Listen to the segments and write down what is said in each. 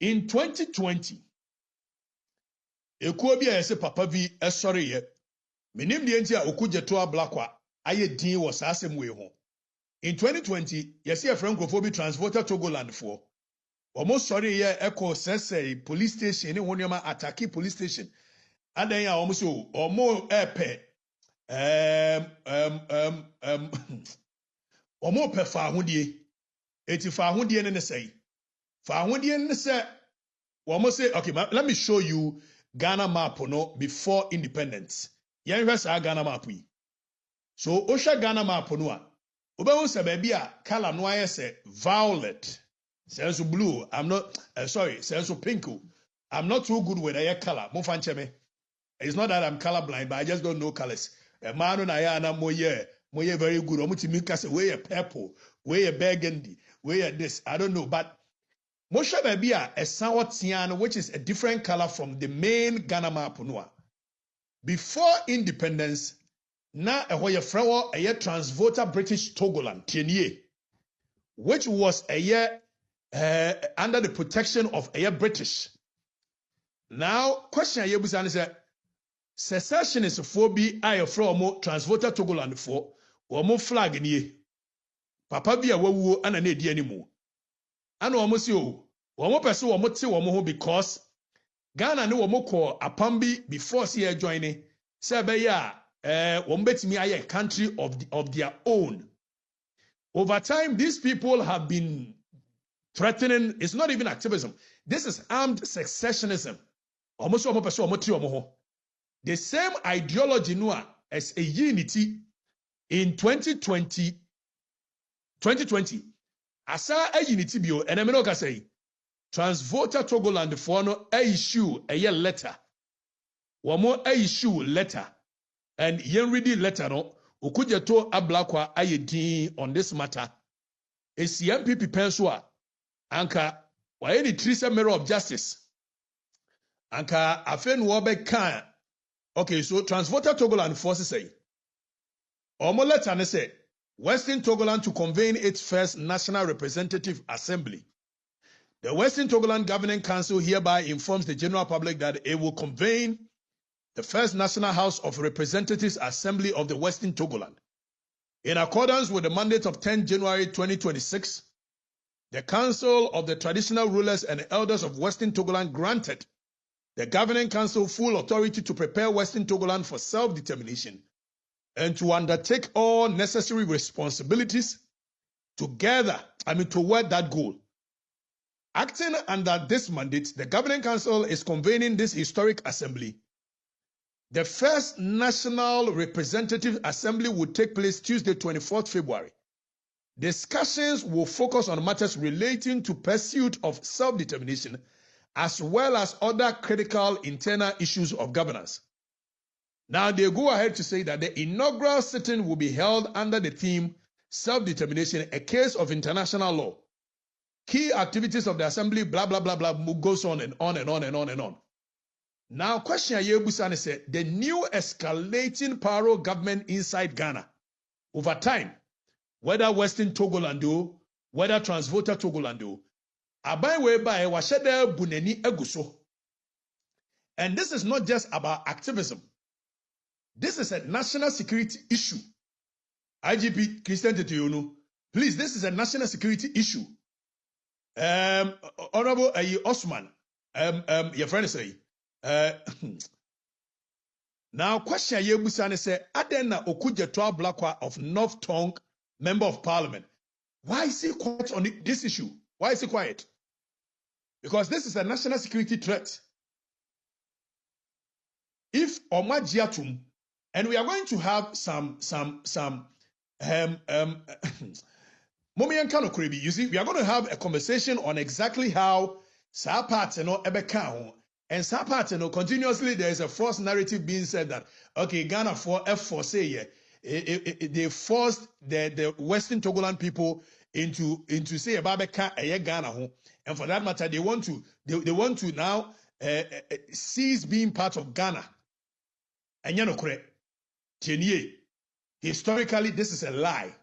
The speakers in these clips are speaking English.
In 2020, ekuo bi a yɛsɛ papa bi ɛsɔre yɛ. Menim deɛ nti a Okudzeto Ablakwa ayɛ din wɔ saa asɛm wei ho. In 2020, yɛsɛ yɛfrɛ nkurɔfoɔ bi transporter Togoland for. Almost sorry, yeah, echo says police station, any one yama Okatakyie police station. And then ya almost or more epe or more per fahundie. 85 hundie and say. Fahundie and say, almost say, okay, let me show you Ghana map no before independence. Yan rest our Ghana map we. So Osha Ghana map no. Oba se baby a color no say violet. Sense blue, I'm not sorry, sense pink. I'm not too good with a color. It's not that I'm colorblind, but I just don't know colors. A man on Ayana moye very good. Omutimika say way a purple, way a burgundy, way a this. I don't know, but Moshe Babia a sour cyan, which is a different color from the main Ghana map. Before independence, na a way a year transvoter British Togoland, Tienye, which was a year under the protection of a British. Now, question I was answer: secessionist for be I from transvoter Togoland for or more flag in Papa be a woo and an idea anymore. And almost you, one more person or more because Ghana no more call a pambi before see joining. Sabeya, one bet me a country of their own. Over time, these people have been threatening. It's not even activism. This is armed secessionism. The same ideology as a unity in 2020. Asa a unity bio and I say transvoter Togoland for no issue a year letter. One more issue letter and yen ready letter no Okudzeto Ablakwa ayedin on this matter. A CMPP pensua. Anka wa any trisa mirror of justice. Anka afen wobe kan. Okay, so transvoter Togoland forces say. Omo letter ne say Western Togoland to convene its first National Representative Assembly. The Western Togoland Governing Council hereby informs the general public that it will convene the first National House of Representatives Assembly of the Western Togoland. In accordance with the mandate of 10 January 2026, the Council of the Traditional Rulers and Elders of Western Togoland granted the Governing Council full authority to prepare Western Togoland for self-determination and to undertake all necessary responsibilities toward that goal. Acting under this mandate, the Governing Council is convening this historic assembly. The first National Representative Assembly will take place Tuesday, 24th February. Discussions will focus on matters relating to pursuit of self-determination as well as other critical internal issues of governance. Now they go ahead to say that the inaugural sitting will be held under the theme Self-Determination, a Case of International Law. Key activities of the assembly, blah, blah, blah, blah, goes on and on and on and on and on. Now, question Ayebusane said, the new escalating paro government inside Ghana, over time, whether Western Togoland, whether Transvoter Togoland, abai whereby washede buneni eguso. And this is not just about activism. This is a national security issue. IGP Christian Teteyonu, please, this is a national security issue. Honorable Osman, your friend say, now question Yebusane say, Adena Okudzeto Ablakwa of North Tongue, Member of Parliament. Why is he quiet on this issue? Why is he quiet? Because this is a national security threat. If Omajiatum, and we are going to have some you see, we are going to have a conversation on exactly how Sapateno Ebekao and Sapateno continuously there is a false narrative being said that okay, Ghana for F4 say they forced the Western Togoland people into say a Babeka a Ghana, and for that matter they want to now cease being part of Ghana. And you know correct. Historically, this is a lie.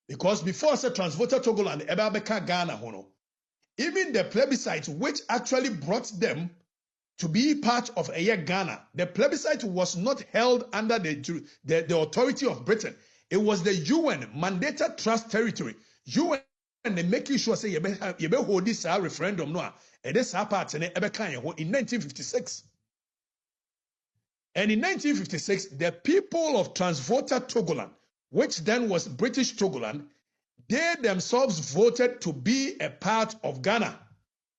Because before I said Transvoter Togoland, Ebabeka Ghana, even the plebiscite, which actually brought them to be part of Ghana, the plebiscite was not held under the authority of Britain. It was the UN mandated trust territory. UN and they making sure say you be hold this referendum no. It is part in 1956. And in 1956, the people of Transvolta Togoland, which then was British Togoland, they themselves voted to be a part of Ghana.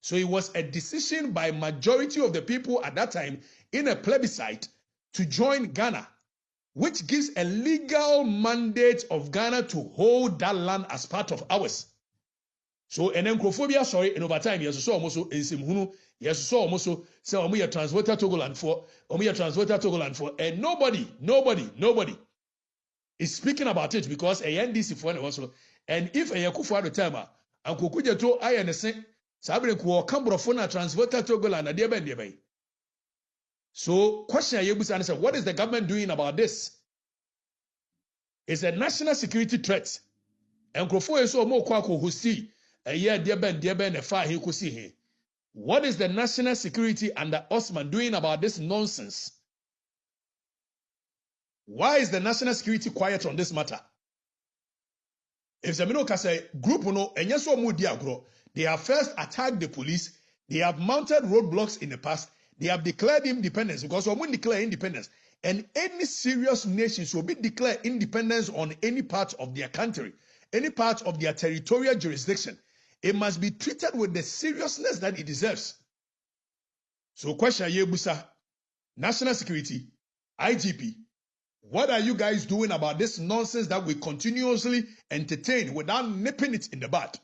So it was a decision by majority of the people at that time in a plebiscite to join Ghana, which gives a legal mandate of Ghana to hold that land as part of ours. So and then Crophobia, sorry, and over time, yes, so almost in Simhunu, yes, so almost so Omuya Transvolta Togoland for, and nobody is speaking about it because a NDC for also, and if a Yakufu at the time, and Okudzeto Ablakwa Str Transvolta Togoland and Debe. So, question I said, what is the government doing about this? It's a national security threat. And Krofo is so more kwako who see a year Debe and a fire he could see here. What is the national security under Osman doing about this nonsense? Why is the national security quiet on this matter? If Zemino can say group no and yes or agro, they have first attacked the police, they have mounted roadblocks in the past, they have declared independence because when we declare independence, and any serious nations will be declared independence on any part of their country, any part of their territorial jurisdiction, it must be treated with the seriousness that it deserves. So question Yebusa, national security, IGP, what are you guys doing about this nonsense that we continuously entertain without nipping it in the bud?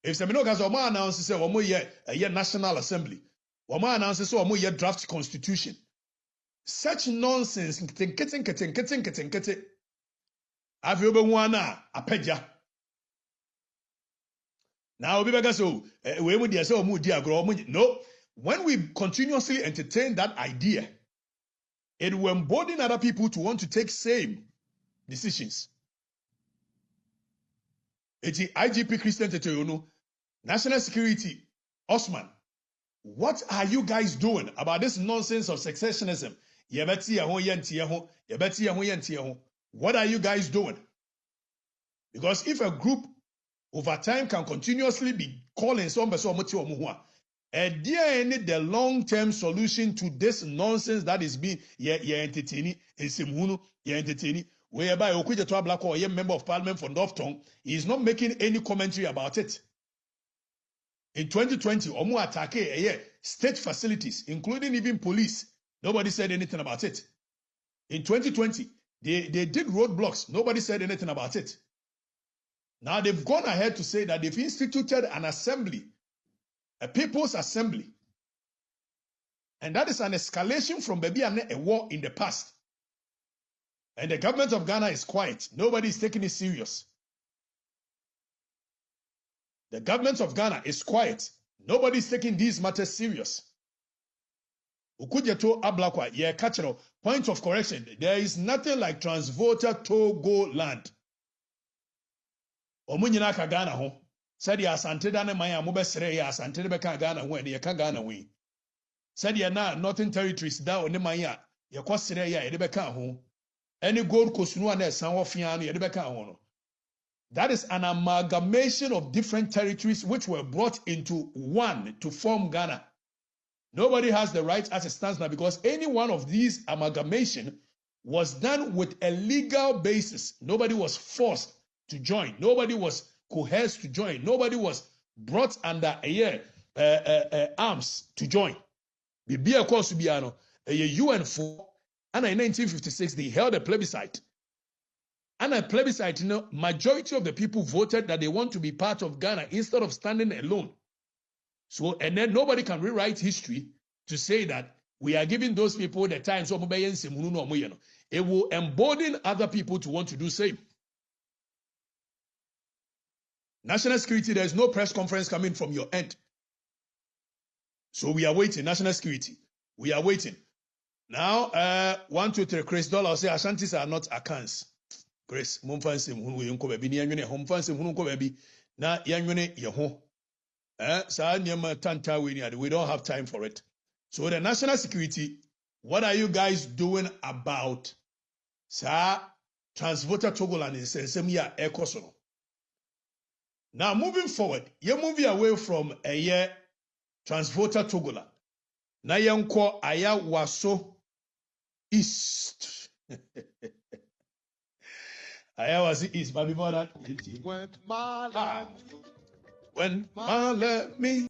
If Semino Gazoma announces a National Assembly, Wama announces a draft constitution, such nonsense, now, no, when we continuously entertain that idea, it will embolden other people to want to take same decisions. It's the IGP Christian Tetoyono, National Security, Osman. What are you guys doing about this nonsense of secessionism? What are you guys doing? Because if a group over time can continuously be calling some person and there any the long-term solution to this nonsense that is being entertaining in Simhunu, entertaining, whereby Okudzeto Ablakwa, a member of parliament for North Tongue, is not making any commentary about it. In 2020, Okatakyie state facilities, including even police, nobody said anything about it. In 2020, they did roadblocks, nobody said anything about it. Now they've gone ahead to say that they've instituted an assembly, a people's assembly. And that is an escalation from maybe a war in the past. And the government of Ghana is quiet. Nobody is taking it serious. The government of Ghana is quiet. Nobody is taking these matters serious. Okudzeto Ablakwa, cultural point of correction. There is nothing like Transvolta Togoland. Omunyina ka Ghana ho. Said ya asante da ne man ya mobesere ya asante de beka Ghana ho and ye ka Ghana we. Said ya na Northern Territories da one man ya ye kwasere ya ye de beka ho. Any Gold Coast no na esan wo fia no ye de beka ho no. That is an amalgamation of different territories which were brought into one to form Ghana. Nobody has the right as it stands now because any one of these amalgamation was done with a legal basis. Nobody was forced to join. Nobody was coerced to join. Nobody was brought under arms to join. Bibia course biano a UN for and in 1956 they held a plebiscite. And a plebiscite, majority of the people voted that they want to be part of Ghana instead of standing alone. So, and then nobody can rewrite history to say that we are giving those people the time so it will embolden other people to want to do same. National security, there is no press conference coming from your end. So we are waiting. National security, we are waiting. Now, 1, 2, 3, Chris Dollar say Ashantis are not Akans. Chris, na yanwene ye ho saa nneɛma tanta we ni we don't have time for it. So the national security, what are you guys doing about transvoter Togoland in Sensemia Ecosono? Now moving forward, you're moving away from a year transvoter Togoland. Now you're aya waso east. Aya was east, but before that, when my me.